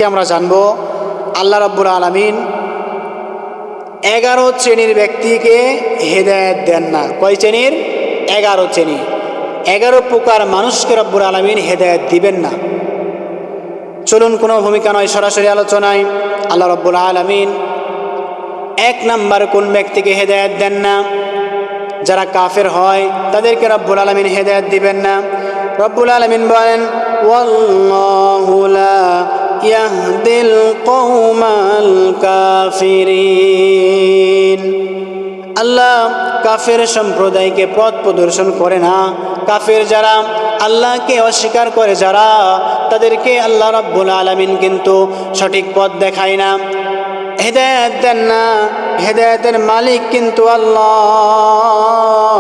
আমরা জানবো আল্লাহ রাব্বুল আলামিন 11 শ্রেণীর ব্যক্তিকে হেদায়েত দেন না। কয় শ্রেণীর? 11 শ্রেণী। 11 প্রকার মানুষকে রাব্বুল আলামিন হেদায়েত দিবেন না। চলুন কোনো ভূমিকা নয়, সরাসরি আলোচনায়। আল্লাহ রাব্বুল আলামিন 1 নাম্বার কোন ব্যক্তিকে হেদায়েত দেন না? যারা কাফের হয় তাদেরকে রাব্বুল আলামিন হেদায়েত দিবেন না। রব্বুল আলামিন বলেন, ওয়াল্লাহু লা ইয়াহদিল কওমাল কাফিরিন। আল্লাহ কাফের সম্প্রদায়কে পথ প্রদর্শন করে না। কাফের যারা, আল্লাহকে অস্বীকার করে যারা, তাদেরকে আল্লাহ রাব্বুল আলামিন কিন্তু সঠিক পথ দেখায় না, হেদায়েত দেন না। হেদায়েতের মালিক কিন্তু আল্লাহ।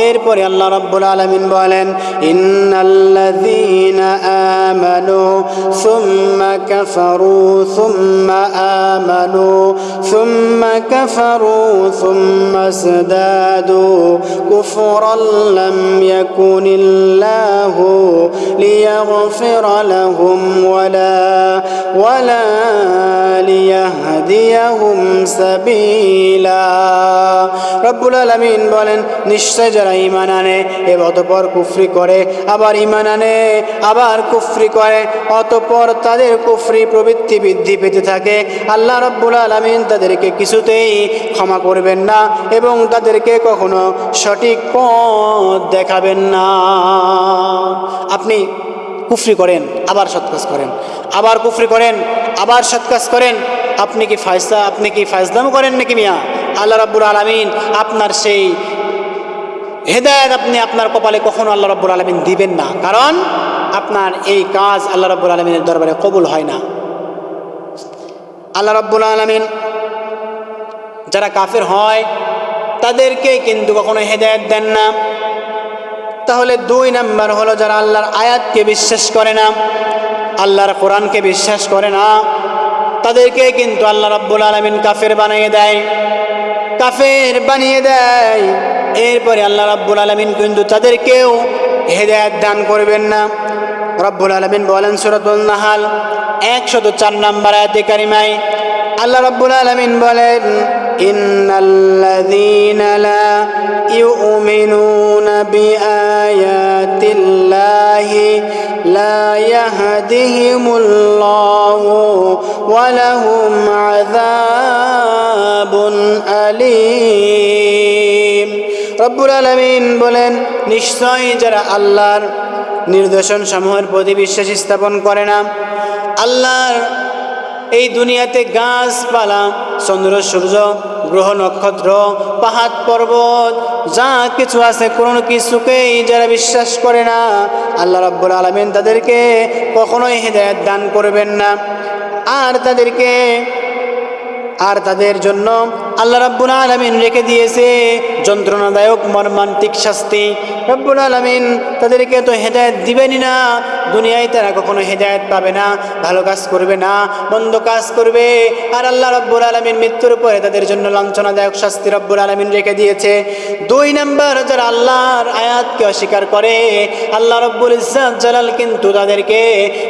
এরপরে আল্লাহ রাব্বুল আলামিন বলেন, ইন্নাল্লাযীনা আমানু সুম্মা কাফারু সুম্মা আমানু সুম্মা কাফারু সুম্মা ইসতাদু কুফরান লাম ইয়াকুনিল্লাহু লিয়াগফিরা লাহুম ওয়ালা লিয়াহদিয়াহুম সাবিলা। রব্বুল আলামিন বলেন, নিশ্চয় যারা ঈমান আনে এবং অতঃপর কুফরি করে, আবার ঈমান আনে আবার কুফরি করে, অতঃপর তাদের কুফরি প্রবৃত্তি বৃদ্ধি পেতে থাকে, আল্লাহ রাব্বুল আলামিন তাদেরকে কিছুতেই ক্ষমা করবেন না এবং তাদেরকে কখনো সঠিক পথ দেখাবেন না। আপনি কুফরি করেন, আবার সৎ কাজ করেন, আবার কুফরি করেন, আবার সৎ কাজ করেন, আপনি কি ফায়জলামো করেন নাকি মিয়া? আল্লাহ রাব্বুল আলামিন আপনার সেই হেদায়েত আপনার কপালে কখনো আল্লাহ রাব্বুল আলামিন দিবেন না, কারণ আপনার এই কাজ আল্লাহ রাব্বুল আলামিনের দরবারে কবুল হয় না। আল্লাহ রাব্বুল আলামিন যারা কাফের হয় তাদেরকে কিন্তু কখনো হেদায়েত দেন না। তাহলে 2 নাম্বার হলো যারা আল্লাহর আয়াতকে বিশ্বাস করে না, আল্লাহর কোরআনকে বিশ্বাস করে না, তাদেরকে কিন্তু আল্লাহ রাব্বুল আলামিন কাফের বানিয়ে দেয়। এরপরে আল্লাহ রাব্বুল আলামিন কিন্তু তাদেরকেও হেদায়েত দান করবেন না। রাব্বুল আলামিন বলেন সূরাতুন নাহাল 104 নম্বর আয়াতে কারিমায়, আল্লাহ রাব্বুল আলামিন বলেন, ইন্নাল্লাযীনা লা ইউমিনুনা বিআয়াতিল্লাহি লা ইয়াহদিহিমুল্লাহু ওয়া লাহুম আযাবুন আলীম। রব্বুল আলামিন বলেন, নিশ্চয় যারা আল্লাহর নির্দেশন সমূহের প্রতি বিশ্বাস স্থাপন করে না, আল্লাহর এই দুনিয়াতে গাছপালা, চন্দ্র সূর্য, গ্রহ নক্ষত্র, পাহাড় পর্বত যা কিছু আছে কোনো কিছুকেই যারা বিশ্বাস করে না, আল্লাহ রাব্বুল আলামিন তাদেরকে কখনোই হেদায়েত দান করবেন না। আর তাদের জন্য আল্লাহ রাব্বুল আলামিন রেখে দিয়েছে যন্ত্রণাদায়ক মর্মান্তিক শাস্তি। রাব্বুল আলামিন তাদেরকে তো হেদায়েত দিবেনই না, দুনিয়ায় তারা কখনো হেদায়েত পাবে না, ভালো কাজ করবে না, মন্দ কাজ করবে। আর আল্লাহ রাব্বুল আলামিন মৃত্যুর পরে তাদের জন্য লাঞ্ছনাদায়ক শাস্তি রাব্বুল আলামিন রেখে দিয়েছে। 2 নাম্বার যারা আল্লাহর আয়াতকে অস্বীকার করে, আল্লাহ রাব্বুল ইজ্জত জালাল কিন্তু তাদেরকে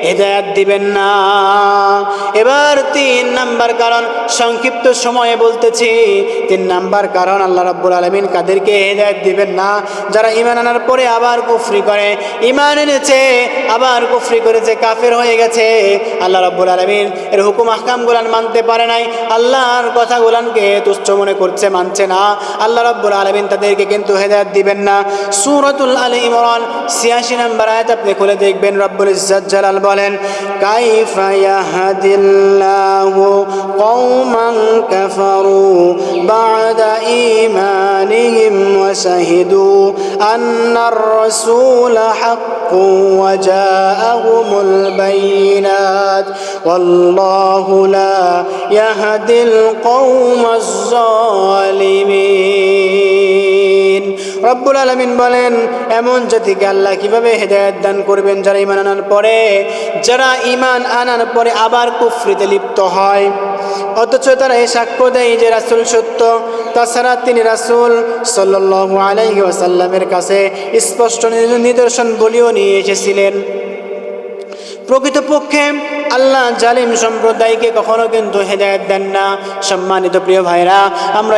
হেদায়েত দিবেন না। এবার 3 নাম্বার কারণ, সংক্ষিপ্ত সময়ে বলতেছি, 3 নাম্বার কারণ আল্লাহ রাব্বুল আলামিন কাদেরকে হেদায়েত দিবেন না? যারা ঈমান আনার পরে আবার কুফরি করে, ঈমান এনেছে আবার কুফরি করেছে, কাফের হয়ে গেছে, আল্লাহ রাব্বুল আলামিন এর হুকুম আহকামগুলান মানতে পারে নাই, আল্লাহর কথাগুলানকে তুচ্ছ মনে করছে, মানছে না, আল্লাহ রাব্বুল আলামিন তাদেরকে কিন্তু হেদায়েত দিবেন না। সূরাতুল আলে ইমরান 86 নম্বর আয়াত আপনি খুলে দেখবেন, রব্বুল ইজ্জত জালাল বলেন, কাইফা ইয়াহদিল্লাহু কওমান কাফারু বা'দা ঈমানিহিম ওয়া শাহিদু আন্নার রাসূলা হাক্কুন ওয়া জাআহুমুল বাইয়িনাত ওয়াল্লাহু লা ইয়াহদিল কওমাজ জালিমিন। রব্বুল আলামিন বলেন, এমন জাতিকে আল্লাহ কিভাবে হেদায়েত দান করবেন? যারা ঈমান আনার পরে আবার কুফরিতে লিপ্ত হয়, অথচ তারা এই সাক্ষ্য দেয় যে রাসূল সত্য, তাছাড়া তিনি রাসূল সাল্লাল্লাহু আলাইহি ওয়াসাল্লামের কাছে স্পষ্ট নিদর্শন বলিও নিয়ে এসেছিলেন। প্রকৃতপক্ষে আল্লাহ জালিম সম্প্রদায়কে কখনো কিন্তু হেদায়েত দেন না। সম্মানিত প্রিয় ভাইরা, আমরা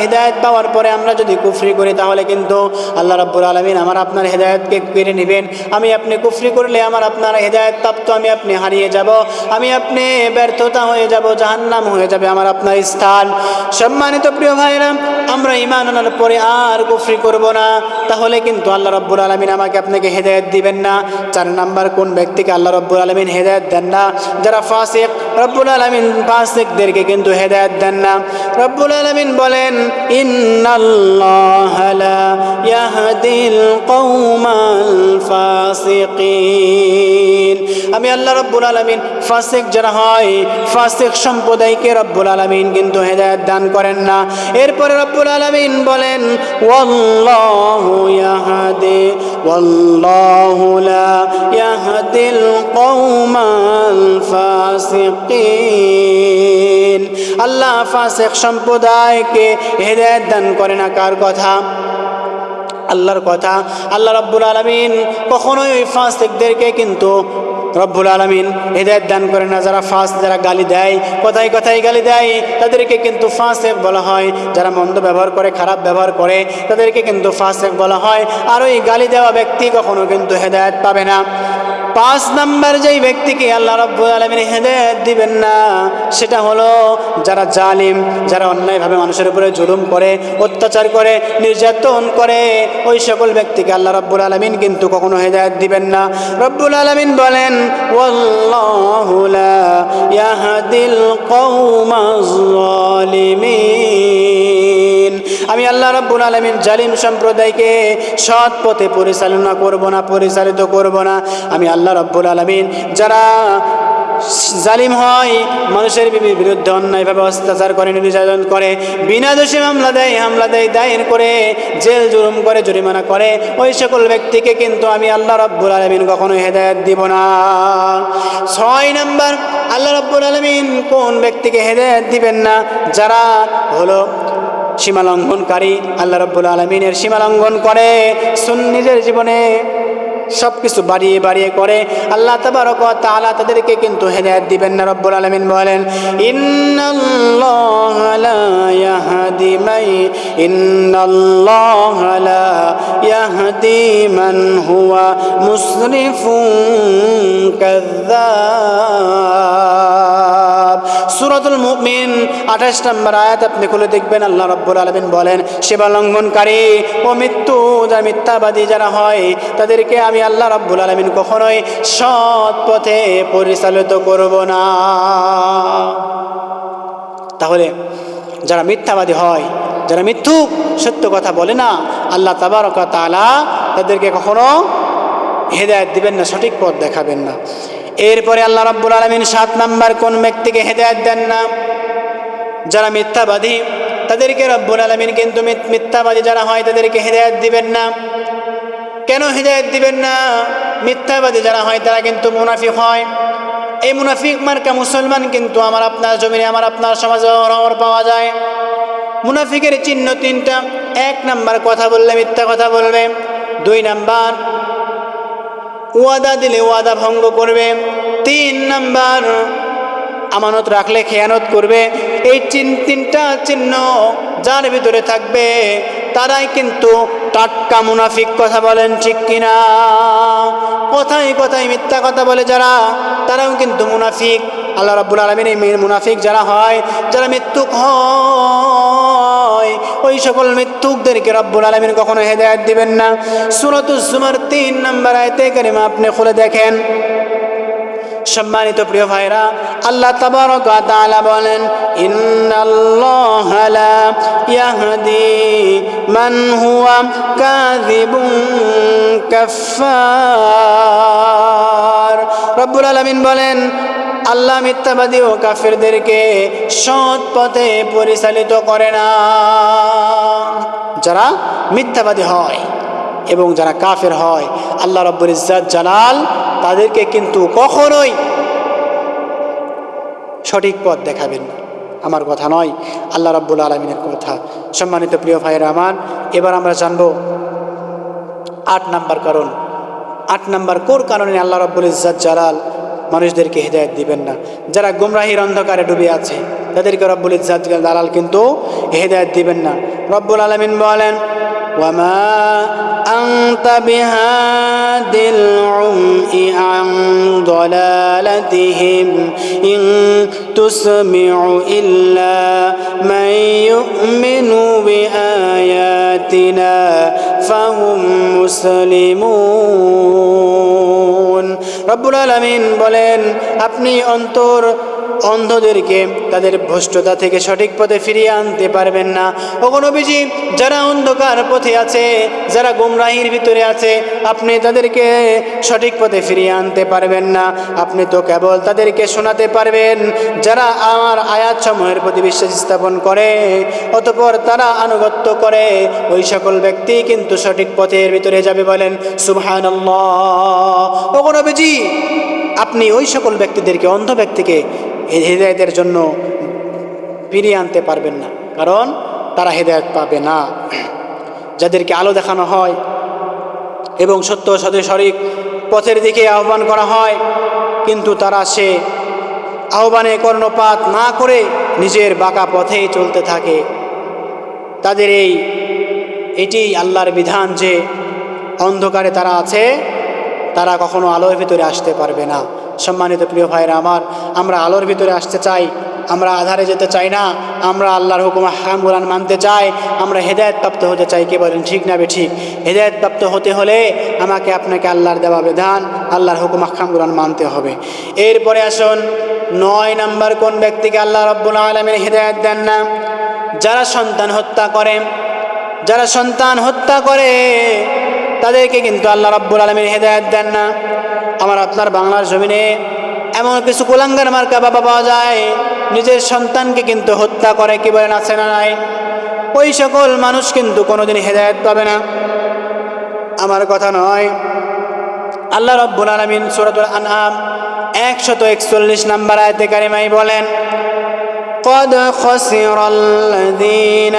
হেদায়েত পাওয়ার পরে আমরা যদি কুফরি করি তাহলে কিন্তু আল্লাহ রাব্বুল আলামিন আমার আপনার হেদায়েতকে কেড়ে নেবেন। আমি আপনি কুফরি করলে আমার আপনার হেদায়েত প্রাপ্ত আমি আপনি হারিয়ে যাব, আমি আপনি ব্যর্থতা হয়ে যাব, জাহান্নাম হয়ে যাবে আমার আপনার স্থান। সম্মানিত প্রিয় ভাইরা, আমরা ঈমান আনার পরে আর কুফরি করব না, তাহলে কিন্তু আল্লাহ রাব্বুল আলামিন আমাকে আপনাকে হেদায়েত দিবেন না। 4 নাম্বার কোন ব্যক্তিকে আল্লাহ রাব্বুল আলামিন হেদায়েত দেন না? যারা ফাসিক। রব্বুল আলামিন ফাসিকদেরকে কিন্তু হেদায়েত দেন না। রব্বুল আলামিন বলেন, ইন্নাল্লাহা লা ইয়াহদিল কওমাল ফাসিকিন। আমি আল্লাহ রাব্বুল আলামিন ফাসিক যারা হয়, ফাসিক সম্প্রদায়কে রব্বুল আলামিন কিন্তু হেদায়েত দান করেন না। এরপরে রব্বুল আলামিন বলেন, ওয়াল্লাহু ইয়াহদি ওয়াল্লাহু লা ইয়াহদিল কওমাল ফাসিকিন। আল্লাহ ফাসিক সম্প্রদায়কে হেদায়েত দান করে না। কার কথা? আল্লাহর কথা। আল্লাহ রাব্বুল আলামিন কখনোই ওই ফাসিকদেরকে কিন্তু রব্বুল আলামিন হেদায়েত দান করে না। যারা গালি দেয়, কথায় কথায় গালি দেয়, তাদেরকে কিন্তু ফাসিক বলা হয়। যারা মন্দ ব্যবহার করে, খারাপ ব্যবহার করে, তাদেরকে কিন্তু ফাসিক বলা হয়। আর ওই গালি দেওয়া ব্যক্তি কখনো কিন্তু হেদায়েত পাবে না। 5 নাম্বার যেই ব্যক্তিকে আল্লাহ রাব্বুল আলামিন হেদায়েত দিবেন না, সেটা হলো যারা জালিম, যারা অন্যায়ভাবে মানুষের উপরে জুলুম করে, অত্যাচার করে, নির্যাতন করে, ওই সকল ব্যক্তিকে আল্লাহ রাব্বুল আলামিন কিন্তু কখনো হেদায়েত দিবেন না। রব্বুল আলামিন বলেন, ওয়াল্লাহু লা ইয়াহদিল কওমাজ যালিমিন। আমি আল্লাহ রাব্বুল আলামিন জালিম সম্প্রদায়কে সৎ পথে পরিচালিত করব না। আমি আল্লাহ রাব্বুল আলামিন যারা জালিম হয়, মানুষের বিরুদ্ধে অন্যায়ভাবে অত্যাচার করে, নির্যাতন করে, বিনা দোষে হামলা দেয়, দায়ের করে, জেল জুলুম করে, জরিমানা করে, ওই সকল ব্যক্তিকে কিন্তু আমি আল্লাহ রাব্বুল আলামিন কখনো হেদায়েত দিব না। 6 নাম্বার আল্লাহ রাব্বুল আলামিন কোন ব্যক্তিকে হেদায়েত দিবেন না? যারা হলো সীমা লঙ্ঘনকারী, আল্লাহ রাব্বুল আলামিনের সীমা লঙ্ঘন করে, নিজের জীবনে সব কিছু বাড়িয়ে করে, আল্লাহ তাবারক ওয়া তাআলা তাদেরকে কিন্তু হেদায়েত দিবেন না। রব্বুল আলামিন বলেন, ইন্নাল্লাহা লা ইয়াহদি মান হুয়া মুসরিফুন কাযযাব। সূরাতুল মুমিন 28 নম্বর আয়াত আপনি খুলে দেখবেন। আল্লাহ রাব্বুল আলামিন বলেন, সীমা লঙ্ঘনকারী ও মিথ্যাবাদী যারা হয়, তাদেরকে আমি আল্লাহ রাব্বুল আলামিন কখনোই সৎ পথে পরিচালিত করব না। তাহলে যারা মিথ্যাবাদী হয়, যারা মিথ্যুক, সত্য কথা বলে না, আল্লাহ তাবারক ওয়া তাআলা তাদেরকে কখনো হেদায়েত দিবেন না, সঠিক পথ দেখাবেন না। এরপরে আল্লাহ রাব্বুল আলামিন 7 নাম্বার কোন ব্যক্তিকে হেদায়েত দেন না? যারা মিথ্যাবাদী, তাদেরকে রব্বুল আলামিন কিন্তু মিথ্যাবাদী যারা হয় তাদেরকে হেদায়েত দিবেন না। কেন হেদায়েত দিবেন না? মিথ্যাবাদী যারা হয় তারা কিন্তু মুনাফিক হয়। এই মুনাফিক মার্কা মুসলমান কিন্তু আমার আপনার জমিনে, আমার আপনার সমাজে পাওয়া যায়। মুনাফিকের চিহ্ন 3টা। 1 নাম্বার কথা বললে মিথ্যা কথা বলবে। 2 নাম্বার ওয়াদা দিলে ওয়াদা ভঙ্গ করবে। 3 নাম্বার আমানত রাখলে খেয়ানত করবে। এই 3টা চিহ্ন যার ভিতরে থাকবে তারাই কিন্তু টাটকা মুনাফিক। কথা বলেন ঠিক কিনা? কথায় কথায় মিথ্যা কথা বলে যারা, তারাও কিন্তু মুনাফিক। আল্লাহ রাব্বুল আলামিন এই মুনাফিক যারা হয়, যারা মিথ্যুক হয়, ওই সকল মিথ্যুকদেরকে রব্বুল আলামিন কখনো হেদায়েত দিবেন না। সূরাতুজ জুমার 3 নম্বর আয়াতে কারিমা আপনি খুলে দেখেন। সম্মানিত প্রিয় ভাইরা, আল্লাহ তাবারক ওয়া তাআলা বলেন, ইন্নাল্লাহা লা ইয়াহদি মান হুয়া কাযিবুন কাফফার। রব্বুল আলামিন বলেন, আল্লাহ মিথ্যাবাদী ও কাফেরদেরকে সৎ পথে পরিচালিত করে না। যারা মিথ্যাবাদী হয় এবং যারা কাফের হয়, আল্লাহ রাব্বুল ইজ্জত জালাল তাদেরকে কিন্তু কখনোই সঠিক পথ দেখাবেন না। আমার কথা নয়, আল্লাহ রাব্বুল আলামিনের কথা। সম্মানিত প্রিয় ভাইরা আমার, এবার আমরা জানব 8 নাম্বার কারণ। 8 নাম্বার কোন কারণে আল্লাহ রাব্বুল ইজ্জত জালাল মানুষদেরকে হেদায়েত দিবেন না। যারা গুমরাহির অন্ধকারে ডুবে আছে তাদেরকে রব্বুল ইজ্জাত দালাল কিন্তু হেদায়েত দিবেন না। রব্বুল আলামিন বলেন, ওয়ামা আনতা বিহাদিল উমই আন দালালাতিহিম ইন তুসমিউ ইল্লা মান ইউমিনু বিআয়াতিনা ফাহুম মুসলিমুন। রব্বুল আলামিন বলেন, আপনি অন্ধদেরকে তাদের ভ্রষ্টতা থেকে সঠিক পথে ফিরিয়ে আনতে পারবেন না। ওগো নবীজি, যারা অন্ধকার পথে আছে, যারা গুমরাহির ভিতরে আছে, আপনি তাদেরকে সঠিক পথে ফিরিয়ে আনতে পারবেন না। আপনি তো কেবল তাদেরকে শোনাতে পারবেন যারা আমার আয়াতসমূহের প্রতি বিশ্বাস স্থাপন করে অতঃপর তারা আনুগত্য করে, ওই সকল ব্যক্তি কিন্তু সঠিক পথের ভিতরে যাবে। বলেন সুবহানাল্লাহ। ওগো নবীজি, আপনি ওই সকল ব্যক্তিদেরকে, অন্ধ ব্যক্তিকে হেদায়েতের জন্য ফিরিয়ে আনতে পারবেন না, কারণ তারা হেদায়েত পাবে না। যাদেরকে আলো দেখানো হয় এবং সত্য সঠিক পথের দিকে আহ্বান করা হয়, কিন্তু তারা সে আহ্বানে কর্ণপাত না করে নিজের বাঁকা পথেই চলতে থাকে, তাদের এটি আল্লাহর বিধান যে অন্ধকারে তারা আছে, তারা কখনো আলোর ভিতরে আসতে পারবে না। সম্মানিত প্রিয় ভাইরা আমার, আমরা আলোর ভিতরে আসতে চাই, আমরা আধারে যেতে চাই না। আমরা আল্লাহর হুকুম হারাম কোরআন মানতে চাই, আমরা হেদায়েত প্রাপ্ত হতে চাই। কে বলেন ঠিক না বেঠিক? হেদায়েত প্রাপ্ত হতে হলে আমাকে আপনাকে আল্লাহর দেওয়া বিধান, আল্লাহর হুকুম হারাম কোরআন মানতে হবে। এরপরে আসুন 9 নম্বর কোন ব্যক্তিকে আল্লাহ রাব্বুল আলামিন হেদায়েত দেন না? যারা সন্তান হত্যা করে। যারা সন্তান হত্যা করে তাদেরকে কিন্তু আল্লাহ রাব্বুল আলামিন হেদায়েত দেন না। আমার আপনার বাংলার জমিনে এমন কিছু কুলাঙ্গার মার্কা বাবা পাওয়া যায়, নিজের সন্তানকে কিন্তু হত্যা করে। কি বলেন, আছে না নাই? ওই সকল মানুষ কিন্তু কোনোদিন হেদায়েত পাবে না। আমার কথা নয়, আল্লাহ রাব্বুল আলামিন সূরাতুল আনআম 141 নম্বর আয়াতে কারিমায় বলেন, قد خسر الذين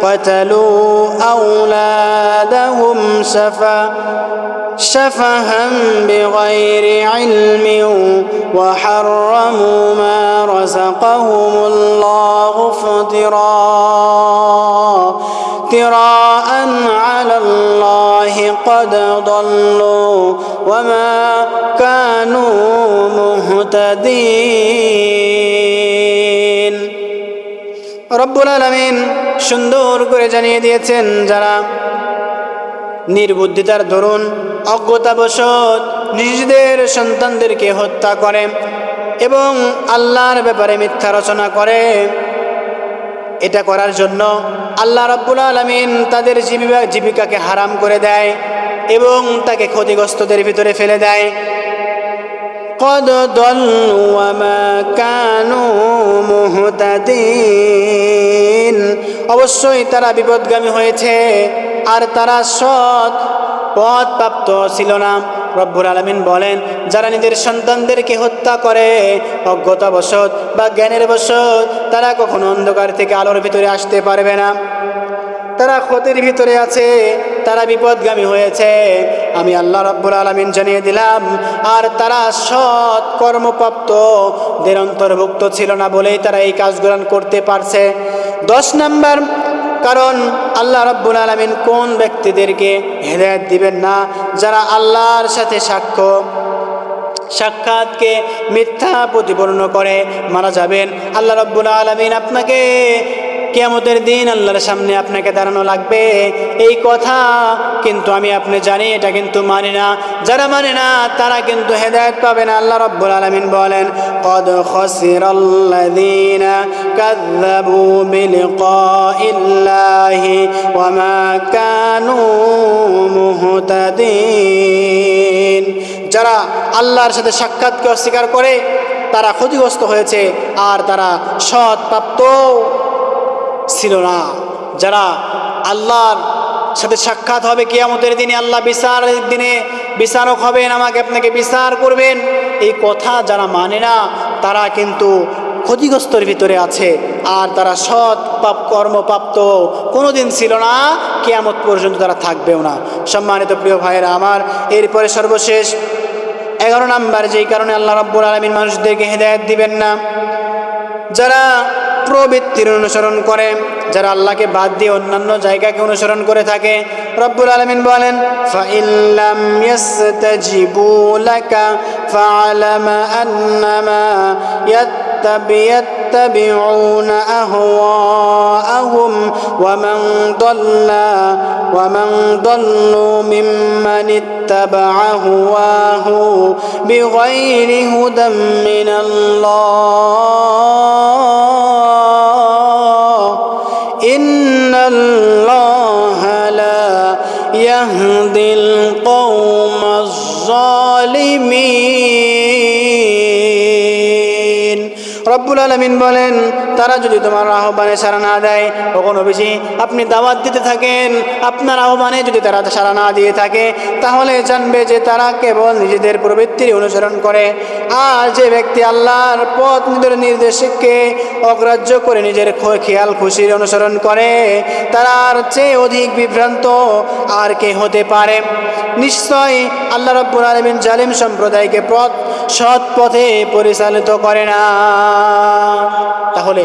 قتلوا أولادهم سفها بغير علم وحرموا ما رزقهم الله افتراء على الله قد ضلوا وما كانوا مهتدين। রব্বুল আলামিন সুন্দর করে জানিয়ে দিয়েছেন, যারা নির্বুদ্ধিতার দরুন অজ্ঞতাবশত নিজেদের সন্তানদেরকে হত্যা করে এবং আল্লাহর ব্যাপারে মিথ্যা রচনা করে, এটা করার জন্য আল্লাহ রাব্বুল আলামিন তাদের জীবিকাকে হারাম করে দেয় এবং তাকে ক্ষতিগ্রস্তদের ভিতরে ফেলে দেয়। قد ضلوا وما كانوا مهتدين। অবশ্যই তারা বিপদগামী হয়েছে আর তারা সৎ পথ প্রাপ্ত ছিল না। রব্বুল আলামিন বলেন, যারা নিজের সন্তানদেরকে হত্যা করে অজ্ঞতাবশত বা জ্ঞানের বশত, তারা কখনো অন্ধকার থেকে আলোর ভিতরে আসতে পারবে না। তারা ক্ষতির ভিতরে আছে, তারা বিপদগামী হয়েছে, আমি আল্লাহ রাব্বুল আলামিন জানিয়ে দিলাম। আর তারা সৎ কর্মপ্রাপ্তদের অন্তর্ভুক্ত ছিল না বলেই তারা এই কাজগুলো করতে পারছে। 10 নম্বর কারণ আল্লাহ রাব্বুল আলামিন কোন ব্যক্তিদেরকে হেদায়েত দিবেন না? যারা আল্লাহর সাথে সাক্ষাৎকে মিথ্যা প্রতিপন্ন করে মারা যাবেন। আল্লাহ রাব্বুল আলামিন আপনাকে কিয়ামতের দিন আল্লাহর সামনে আপনাকে দাঁড়ানো লাগবে, এই কথা কিন্তু আপনি জানি, এটা কিন্তু মানি না। যারা মানে না তারা কিন্তু হেদায়েত পাবে না। আল্লাহ রাব্বুল আলামিন বলেন, قد خسر الذين كذبوا بلقاء الله وما كانوا مهتدين। যারা আল্লাহর সাথে সাক্ষাৎকে অস্বীকার করে তারা ক্ষতিগ্রস্ত হয়েছে আর তারা সৎ প্রাপ্ত ছিল না। যারা আল্লাহর সাথে সাক্ষাৎ হবে কিয়ামতের দিনে, আল্লাহ বিচারের দিনে বিচারক হবেন, আমাকে আপনাকে বিচার করবেন, এই কথা যারা মানে না তারা কিন্তু ক্ষতিগ্রস্তর ভিতরে আছে আর তারা সৎ কর্মপ্রাপ্ত কোনোদিন ছিল না, কিয়ামত পর্যন্ত তারা থাকবেও না। সম্মানিত প্রিয় ভাইয়েরা আমার, এরপরে সর্বশেষ 11 নাম্বার যেই কারণে আল্লাহ রাব্বুল আলামিন মানুষদেরকে হেদায়েত দিবেন না, যারা প্রবৃত্তির অনুসরণ করে, যারা আল্লাহকে বাদ দিয়ে অন্যান্য জায়গাকে অনুসরণ করে থাকে, রব্বুল আলামিন বলেন ফাইল্লাম ইয়াস্তাজিবু লাকা ফাআলাম আন্নামা يتبعون أهواءهم ومن ضلوا ممن اتبع هواه بغير هدى من الله إن الله لا يهدي القوم الظالمين। রব্বুল আলামিন বলেন তারা যদি তোমার আহ্বানে সাড়া না দেয়, কখনো বেশি আপনি দাওয়াত দিতে থাকেন, আপনার আহ্বানে যদি তারা সাড়া না দিয়ে থাকে, তাহলে জানবে যে তারা কেবল নিজেদের প্রবৃত্তির অনুসরণ করে। আর যে ব্যক্তি আল্লাহর পথ নির্দেশকে অগ্রাহ্য করে নিজের খেয়াল খুশির অনুসরণ করে, তার চেয়ে অধিক বিভ্রান্ত আর কে হতে পারে। নিশ্চয় আল্লাহ রাব্বুল আলামিন জালিম সম্প্রদায়কে সৎ পথে পরিচালিত করে না। তাহলে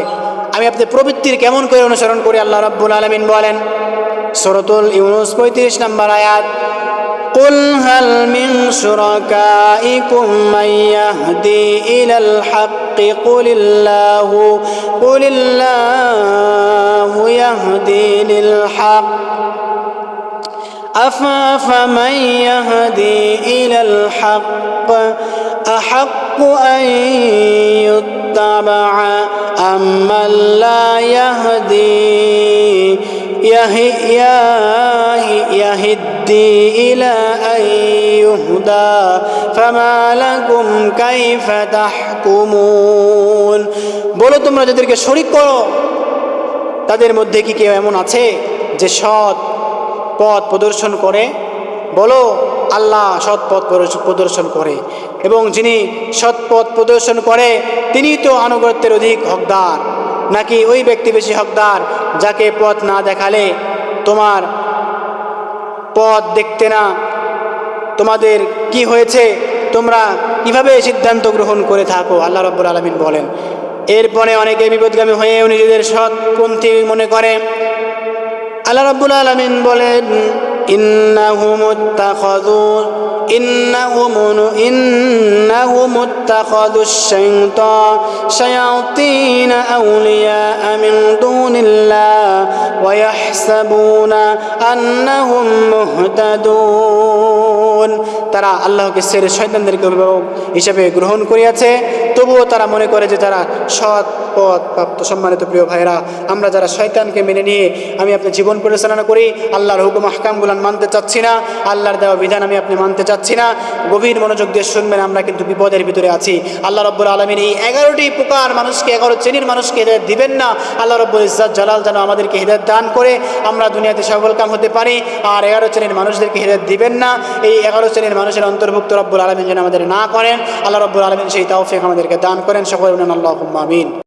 আমি আপনাদের প্রবৃত্তির কেমন করে অনুসরণ করি, আল্লাহ রাব্বুল আলামিন বলেন সূরাতুল ইউনূস 35 নম্বর আয়াত, কুল হাল মিন শুরাকাইকুম মান ইয়াহদি ইলাল হাক্কি কুলিল্লাহু ইয়াহদি লিল হক أفمن يهدي إلى الحق أحق أن يتبع أمن لا يهدي إلى أن يهدى فما لكم كيف تحكمون। বলো তোমরা যাদেরকে শরীক করো তাদের মধ্যে কি কেউ এমন আছে যে সৎ পথ প্রদর্শন করে? বলো আল্লাহ সৎ পথ প্রদর্শন করে, এবং যিনি সৎ পথ প্রদর্শন করে তিনি তো আনুগত্যের অধিক হকদার, নাকি ওই ব্যক্তি বেশি হকদার যাকে পথ না দেখালে তোমার পথ দেখতে না? তোমাদের কি হয়েছে, তোমরা কিভাবে সিদ্ধান্ত গ্রহণ করে থাকো? আল্লাহ রাব্বুল আলামিন বলেন। এরপরে অনেকে বিপদগামী হয়েও নিজেদের সৎপন্থী মনে করে। আল্লাহ রাব্বুল আলামিন বলেন ইন্নাহুম ইত্তাখাযুশ শায়াতিন আউলিয়া মিন দুনিল্লাহ ওয়া ইয়াহসাবুনা আন্নাহুম মুহতাদুন। তারা আল্লাহকে ছেড়ে শয়তানদেরকে অভিভাবক হিসেবে গ্রহণ করিয়াছে, তবুও তারা মনে করে যে তারা সৎ পথ প্রাপ্ত। সম্মানিত প্রিয় ভাইরা, আমরা যারা শয়তানকে মেনে নিয়ে আমি আপনার জীবন পরিচালনা করি, আল্লাহর হুকুম আহকামগুলো মানতে চাচ্ছি না, আল্লাহর দেওয়া বিধান আমি আপনি মানতে চাচ্ছি না, গভীর মনোযোগ দিয়ে শুনবেন, আমরা কিন্তু বিপদের ভিতরে আছি। আল্লাহ রাব্বুল আলামিন এই 11টি প্রকার মানুষকে, 11 শ্রেণীর মানুষকে হিদায়াত দিবেন না। আল্লাহ রাব্বুল ইজ্জত জালাল যেন আমাদেরকে হিদায়াত দান করে আমরা দুনিয়াতে সফলকাম হতে পারি। আর 11 শ্রেণীর মানুষদেরকে হিদায়াত দিবেন না, এই 11 শ্রেণীর মানুষের অন্তর্ভুক্ত রব্বুল আলামিন যেন আমাদের না করেন। আল্লাহ রাব্বুল আলামিন সেই তৌফিক আমাদেরকে দান করেন। সকলে বলেন আল্লাহুম্মা আমিন।